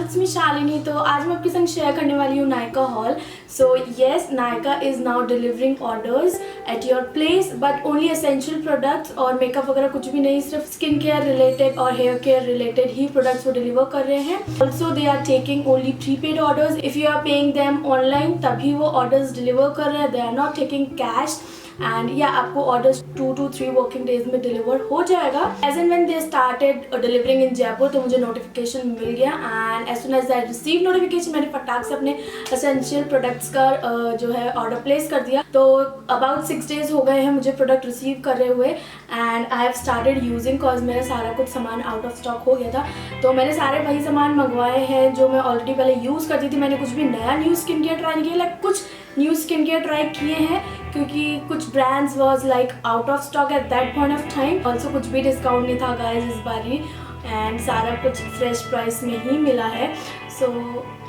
It's me Shalini. तो आज मैं आपके संग शेयर करने वाली हूँ Nykaa haul. So yes, Nykaa is now delivering orders at your place, but only essential products और मेकअप वगैरह कुछ भी नहीं, सिर्फ स्किन केयर रिलेटेड और हेयर केयर रिलेटेड ही प्रोडक्ट्स वो डिलीवर कर रहे हैं। Also they are taking only prepaid orders. If you are paying them online तभी वो ऑर्डर्स डिलीवर कर रहे हैं, they are not taking cash. And या आपको ऑर्डर्स 2 to 3 वर्किंग डेज में डिलीवर हो जाएगा। As and when they started delivering in Jaipur तो मुझे नोटिफिकेशन मिल गया, and as soon as I receive notification मैंने फटाक से अपने एसेंशियल प्रोडक्ट्स का जो है ऑर्डर प्लेस कर दिया। तो अबाउट 6 डेज हो गए हैं मुझे प्रोडक्ट रिसीव कर रहे हुए, and I have started using cause मेरा सारा कुछ सामान आउट ऑफ स्टॉक हो गया था। तो मैंने सारे वही सामान मंगवाए हैं जो मैं ऑलरेडी पहले यूज़ करती थी। मैंने कुछ भी नया न्यू स्किन केयर ट्राई नहीं किया, लाइक कुछ न्यू स्किन केयर ट्राई किए हैं क्योंकि कुछ brands was like out of stock at that point of time. Also कुछ भी डिस्काउंट नहीं था गाइज इस बारी, एंड सारा कुछ फ्रेश प्राइस में ही मिला है। सो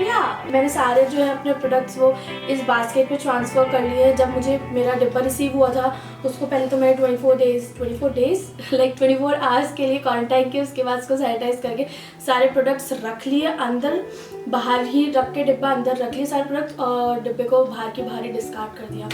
या मैंने सारे जो है अपने प्रोडक्ट्स वो इस बास्केट में ट्रांसफ़र कर लिए। जब मुझे मेरा डिब्बा रिसीव हुआ था उसको पहले तो मैंने 24 डेज लाइक 24 आवर्स के लिए क्वारंटाइन किया। उसके बाद उसको सैनिटाइज करके सारे प्रोडक्ट्स रख लिए अंदर, बाहर ही रख के डिब्बा अंदर रख लिए सारे प्रोडक्ट्स, और डिब्बे को बाहर ही डिस्कार्ड कर दिया।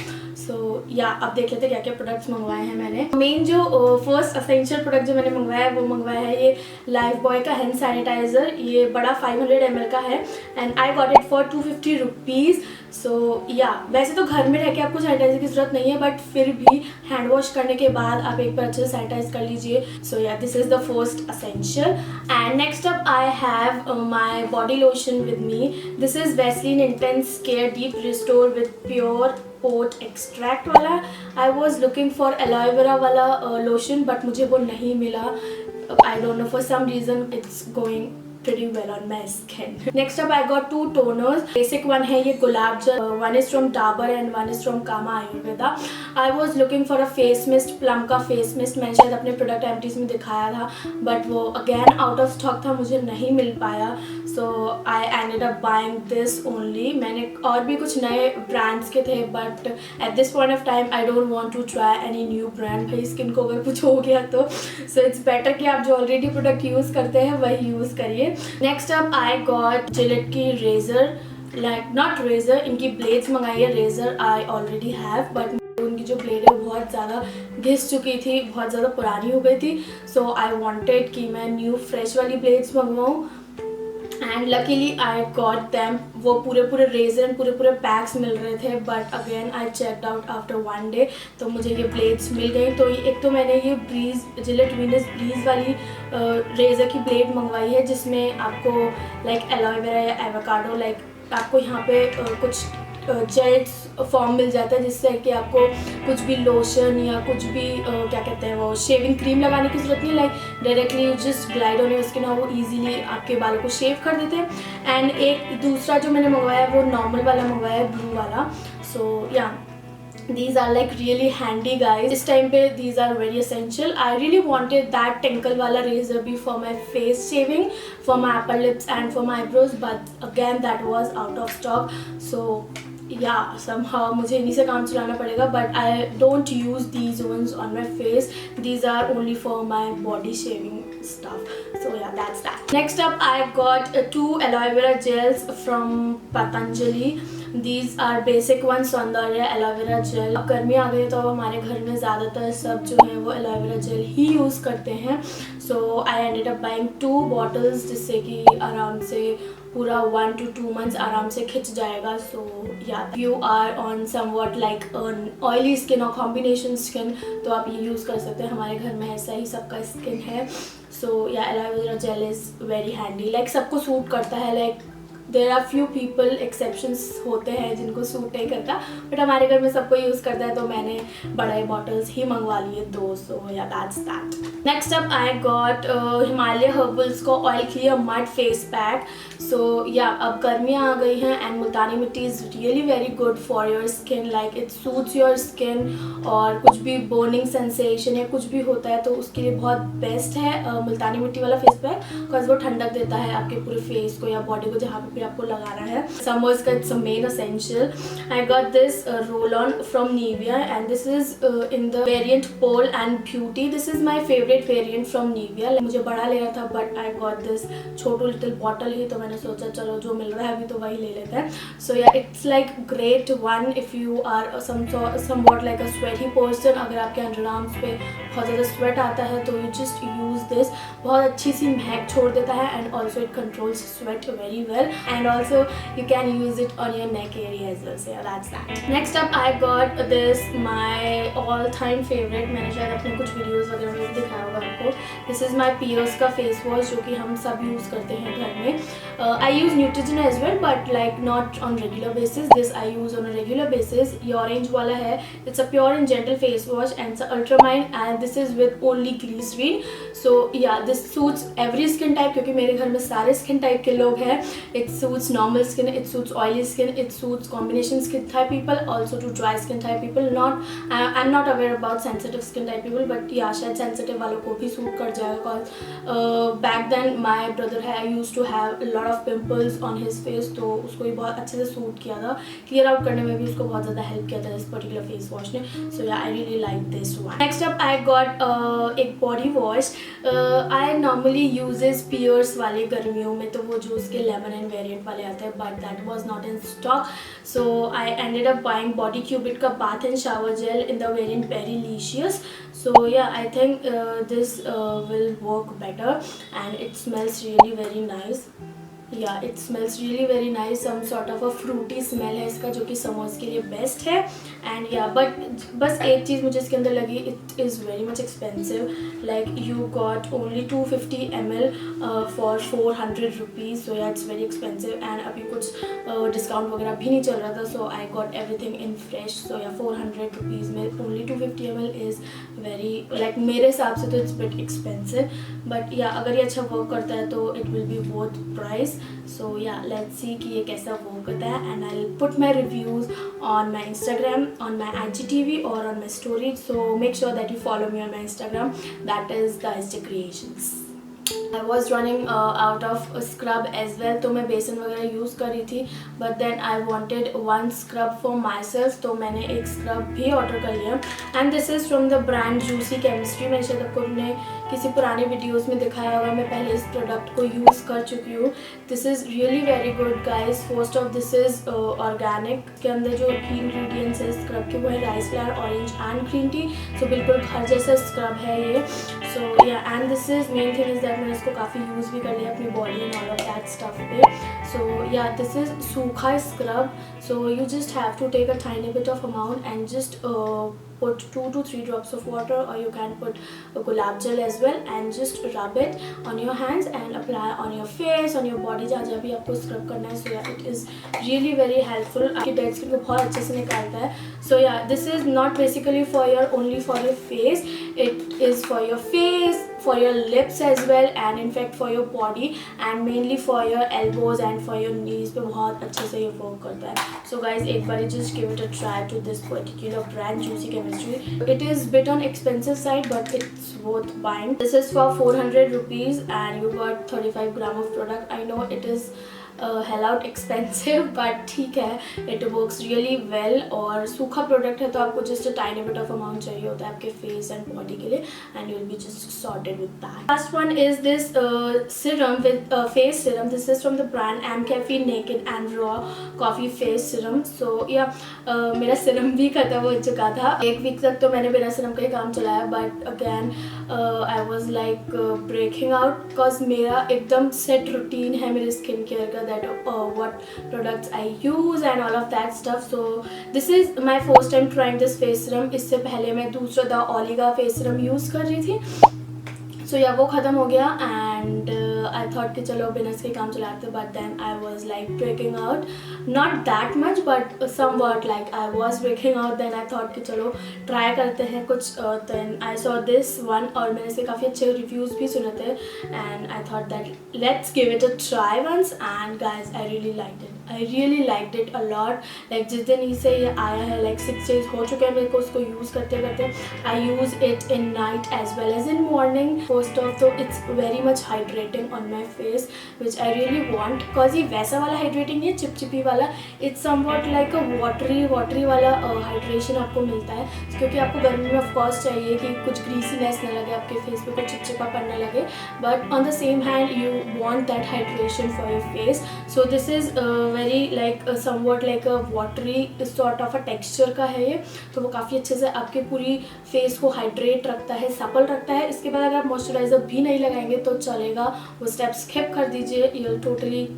सो या अब देख लेते क्या क्या प्रोडक्ट्स मंगवाए हैं मैंने। मेन जो फर्स्ट एसेंशियल प्रोडक्ट जो मैंने मंगवाया है वो मंगवाया है ये लाइफ बॉय का हैंड सैनिटाइज़र। ये बड़ा 500 ml का है, and I got it for 250 rupees. So या वैसे तो घर में रह के आपको सैनिटाइजर की ज़रूरत नहीं है, बट फिर भी हैंड वॉश करने के बाद आप एक बार अच्छे से सैनिटाइज कर लीजिए। So yeah this is the first essential. And next up I have my body lotion with me. This is Vaseline intense care deep restore with pure oat extract वाला। I was looking for aloe vera वाला lotion, but मुझे वो नहीं मिला। I don't know, for some reason it's going pretty well on my skin. Next up I got 2 toners. Basic one है ये गुलाब जल, one is from Dabur and one is from Kama Ayurveda. I was looking for a face mist, plum का face mist। मैंने शायद अपने product empties में दिखाया था, बट वो अगेन आउट ऑफ स्टॉक था, मुझे नहीं मिल पाया। So I ended up buying this only. मैंने और भी कुछ नए ब्रांड्स के थे, but at this point of time I don't want to try any new brand. भाई स्किन को अगर कुछ हो गया तो सो इट्स बेटर कि आप जो ऑलरेडी प्रोडक्ट यूज़ करते हैं वही यूज़ करिए। Next up I got Gillette की रेज़र, लाइक नॉट रेज़र, इनकी ब्लेड्स मंगाई है। Razor I already have, but उनकी जो ब्लेड है बहुत ज़्यादा घिस चुकी थी, बहुत ज़्यादा पुरानी हो गई थी। सो आई वांटेड कि मैं न्यू फ्रेश वाली ब्लेड्स मंगवाऊँ, and luckily I got them. वो पूरे रेजर एंड पूरे पैक्स मिल रहे थे, but again I checked out after 1 day तो मुझे ये ब्लेड्स मिल गई। तो एक तो मैंने ये जिलेट वीनस ब्रीज वाली रेज़र की ब्लेड मंगवाई है, जिसमें आपको लाइक एलोवेरा या एवोकाडो, लाइक आपको यहाँ पे कुछ जेल्स फॉर्म मिल जाता है, जिससे कि आपको कुछ भी लोशन या कुछ भी क्या कहते हैं वो शेविंग क्रीम लगाने की ज़रूरत नहीं, like directly just glide on your skin और वो इजीली आपके बालों को शेव कर देते हैं। एंड एक दूसरा जो मैंने मंगवाया है वो नॉर्मल वाला मंगवाया है, ब्लू वाला। सो या these are like really handy guys. इस टाइम पे these are very essential. I really wanted that tinkle वाला razor भी for my face shaving, for my upper lips and for my eyebrows, but again that was out of stock. So yeah, somehow मुझे इन्हीं से काम चलाना पड़ेगा, but I don't use these ones on my face. These are only for my body shaving stuff. So yeah, that's that. Next up I got 2 aloe vera gels from Patanjali. These are basic ones, सौंदर्य aloe vera gel. अब गर्मी आ गई तो हमारे घर में ज़्यादातर सब जो है वो एलोवेरा जेल ही यूज़ करते हैं। So I ended up buying 2 bottles, जिससे कि आराम से पूरा 1 to 2 months आराम से खिंच जाएगा। So yeah you are on somewhat like oily skin और कॉम्बिनेशन स्किन तो आप ये यूज़ कर सकते हैं। हमारे घर में ऐसा ही सबका स्किन है। So yeah aloe vera gel is very handy, like सबको सूट करता है। Like there are few people exceptions होते हैं जिनको सूट नहीं करता, बट हमारे घर में सबको यूज़ करता है, तो मैंने बड़े बॉटल्स ही मंगवा लिए 2। So yeah that's that. Next up I got Himalaya Herbals को oil clear mud face pack. So yeah अब गर्मियाँ आ गई हैं, and multani mitti is really very good for your skin, like it suits your skin. और कुछ भी बर्निंग सेंसेशन या कुछ भी होता है तो उसके लिए बहुत बेस्ट है मुल्तानी मिट्टी वाला फेस पैक, बिकॉज वो ठंडक देता है आपके पूरे फेस को या बॉडी को, जहाँ पे भी आपको लगाना है समर्स का, it's a main essential. I got this roll on from Nivea and this is in the variant Pearl and Beauty. This is my favorite variant from Nivea. मुझे बड़ा लेना था but I got this छोटू little bottle ही, तो मैंने सोचा चलो जो मिल रहा है अभी तो वही ले लेते हैं. So yeah, it's like great one if you are somewhat like a sweaty person. अगर आपके अंडर आर्म्स पे बहुत ज़्यादा स्वेट आता है तो you just use this. बहुत अच्छी सी महक छोड़ देता है and also it controls sweat very well and also you can use it on your neck area as well. So yeah, that's that. Next up I got this my all time favorite. मैंने शायद अपने कुछ videos वगैरह में दिखाया होगा आपको. This is my Pierce का फेस वॉश जो कि हम सब यूज़ करते हैं घर में. I use Neutrogena as well but like not on regular basis. This I use on a regular basis. ये orange वाला है. It's a pure and gentle face wash and it's a ultramine and this is with only glycerin. So yeah, this suits every skin type क्योंकि मेरे घर में सारे skin type के लोग हैं. It suits normal skin, it suits oily skin, it suits combination skin type people, also to dry skin type people. I'm not aware about sensitive skin type people but yeah, शायद sensitive वालों को भी suit कर जाएगा. Cause back then my brother used to have a lot of pimples on his face, तो उसको भी बहुत अच्छे से suit किया था. Clear out करने में भी उसको बहुत ज़्यादा help किया था इस particular face wash ने. So yeah, I really like this one. Next up I got एक body wash. I normally uses Pierce वाले गर्मियों में, तो वो जो उसके lemon and variant वाले आते हैं but that was not in stock. So I ended up buying Body Cubit का bath and shower gel in the variant Berrylicious. So yeah, I think this will work better and it smells really very nice. Yeah, it smells really very nice. Some sort of a fruity smell है इसका जो कि summers के लिए best है. And yeah, but बस एक चीज़ मुझे इसके अंदर लगी, it is very much expensive. Like you got only 250 ml for 400 rupees. So yeah, it's very expensive. And अभी कुछ डिस्काउंट वगैरह भी नहीं चल रहा था. So I got everything in fresh. So yeah, 400 rupees में only 250 ml is very like मेरे हिसाब से तो it's bit expensive. But yeah, अगर ये अच्छा वर्क करता है तो it will be worth price. So yeah, let's see कि ये कैसा वर्क करता है and I'll put my reviews on my Instagram, on my IGTV or on my story. So make sure that you follow me on my Instagram. That is the SJ Creations. I was running out of scrub as well, तो मैं बेसन वगैरह use कर रही थी but then I wanted one scrub for myself, तो मैंने एक scrub भी ऑर्डर कर लिया and this is from the brand Juicy Chemistry. मैंने शायद आपको अपने किसी पुराने वीडियोस में दिखाया होगा, मैं पहले इस प्रोडक्ट को यूज़ कर चुकी हूँ. This is really very good guys. First of this is organic. के अंदर जो की इंग्रेडिएंट्स है स्क्रब के वो है rice flour, orange and green tea. So बिल्कुल घर जैसा स्क्रब है ये. So yeah and this is main thing is that मैंने इसको काफ़ी यूज़ भी कर लिया अपनी body and all of that stuff पे. सो या दिस इज़ सूखा scrub. So you just have to take a tiny bit of amount and just put 2 to 3 drops of water or you can put a gulab gel as well and just rub it on your hands and apply on your face, on your body जहाँ जहाँ भी आपको scrub करना है. So yeah, it is really very helpful. आपकी dead skin को बहुत अच्छे से निकालता है. So yeah, this is not basically for your only for your face. It is for your face, for your lips as well and in fact for your body and mainly for your elbows and for your knees पे बहुत अच्छे से ये work करता है. So guys, एक बार just give it a try to this particular brand Juicy Chemistry. It is bit on expensive side but it's worth buying. This is for 400 rupees and you got 35 gram of product. I know it is hell out expensive but ठीक है, it works really well. और सूखा product है तो आपको just a tiny bit of amount चाहिए होता है आपके face and body के लिए and you will be just sorted with that. Last one is this serum with face serum. This is from the brand Amcafe Naked and Raw Coffee Face Serum. So yeah, मेरा serum भी खत्म हो चुका था. एक week तक तो मैंने बिना serum का ही काम चलाया but again I was like breaking out because मेरा एकदम set routine है मेरे skin care का, that what products I use and all of that stuff. So this is my first time trying this face serum. इससे पहले मैं दूसरा the ऑली का face serum यूज़ कर रही थी. So yeah, वो ख़त्म हो गया and I thought कि चलो बिना इसके काम चलाते but then I was like breaking out, not that much but somewhat like I was breaking out. Then I thought कि चलो try करते हैं कुछ. Then I saw this one और मैंने इसके काफ़ी अच्छे reviews भी सुने थे and I thought that let's give it a try once and guys I really liked it. I really liked it a lot. Like जिस दिन इसे ये आया है like 6 days हो चुके हैं मेरे को उसको यूज़ करते करते. I use it in night as well as in morning. First off तो it's very much hydrating on my face which I really want, because ये वैसा वाला हाइड्रेटिंग नहीं है चिपचिपी वाला, it's somewhat like a watery वाला हाइड्रेशन आपको मिलता है, क्योंकि आपको गर्मी में ऑफकोर्स चाहिए कि कुछ ग्रीसीनेस ना लगे आपके फेस पे, कुछ चिपचिपापन ना लगे, but on the same hand you want that hydration for your face. So this is very like somewhat like a watery sort of a texture का है ये, तो वो काफ़ी अच्छे से आपके पूरी फेस को हाइड्रेट रखता है, सपल रखता है. इसके बाद अगर आप मॉइस्चराइजर भी नहीं लगाएंगे तो चलेगा, वो स्टेप स्किप कर दीजिए, you will totally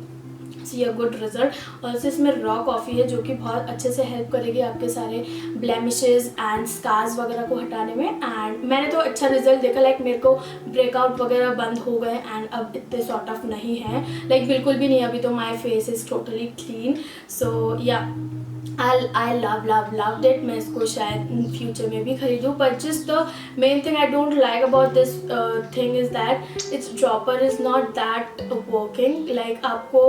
see a good result. और इसमें रॉ कॉफ़ी है जो कि बहुत अच्छे से हेल्प करेगी आपके सारे ब्लेमिशेस एंड स्कार्स वगैरह को हटाने में. एंड मैंने तो अच्छा रिजल्ट देखा, लाइक मेरे को ब्रेकआउट वगैरह बंद हो गए एंड अब इतने सॉर्ट ऑफ नहीं है, लाइक बिल्कुल भी नहीं. अभी तो my face is totally clean. So yeah I loved it. मैं इसको शायद फ्यूचर में भी खरीदूँ, but just the main thing I don't like about this thing is that its dropper is not that working. Like आपको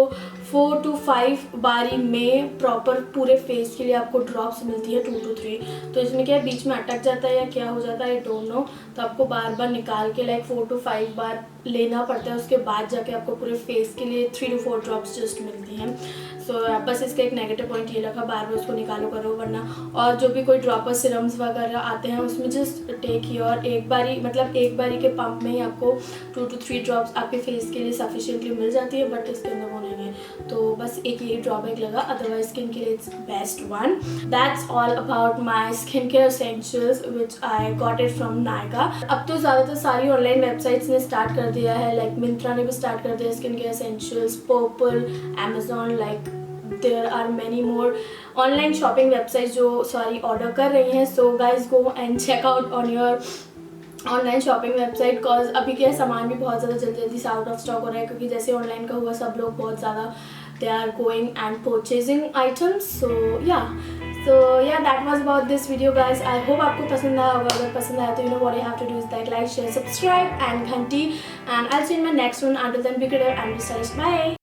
4 to 5 बारी में proper पूरे फेस के लिए आपको ड्रॉप्स मिलती है, 2 to 3. तो इसमें क्या बीच में अटक जाता है या क्या हो जाता है, आई डोंट नो. तो आपको बार बार निकाल के लाइक 4 to 5 बार लेना पड़ता है, उसके बाद जाके आपको पूरे फेस के लिए 3 to 4 ड्रॉप्स जस्ट मिलती हैं. सो बस इसका एक नेगेटिव पॉइंट ये लगा, बार बार उसको निकालो करो, वरना और जो भी कोई ड्रॉपर सिरम्स वगैरह आते हैं उसमें जस्ट टेक योर एक बारी के पंप में ही आपको 2 to 3 ड्रॉप्स आपके फेस के लिए सफिशिएंटली मिल जाती है, बट इसके अंदर वो नहीं है. तो बस एक यही ड्रॉबैक लगा, अदरवाइज स्किन के लिए it's best one. That's all about my skin care essentials which I got it from Nykaa. अब तो ज़्यादातर सारी ऑनलाइन वेबसाइट्स ने स्टार्ट कर दिया है, लाइक मिंत्रा ने भी स्टार्ट कर दिया skin care essentials, purple, Amazon, like there are many more online shopping websites जो सारी ऑर्डर कर रही हैं. so guys go and check out on your online shopping website, because अभी क्या सामान भी बहुत ज़्यादा जल्दी से आउट ऑफ स्टॉक हो रहा है, क्योंकि जैसे ऑनलाइन का हुआ सब लोग बहुत ज़्यादा they are going and purchasing items. So yeah that was about this video guys. I hope आपको पसंद आया होगा. अगर पसंद आया तो you know what you have to do is that like share subscribe and घंटी, and I will see in my next one. Until then be good and be stylish. Bye.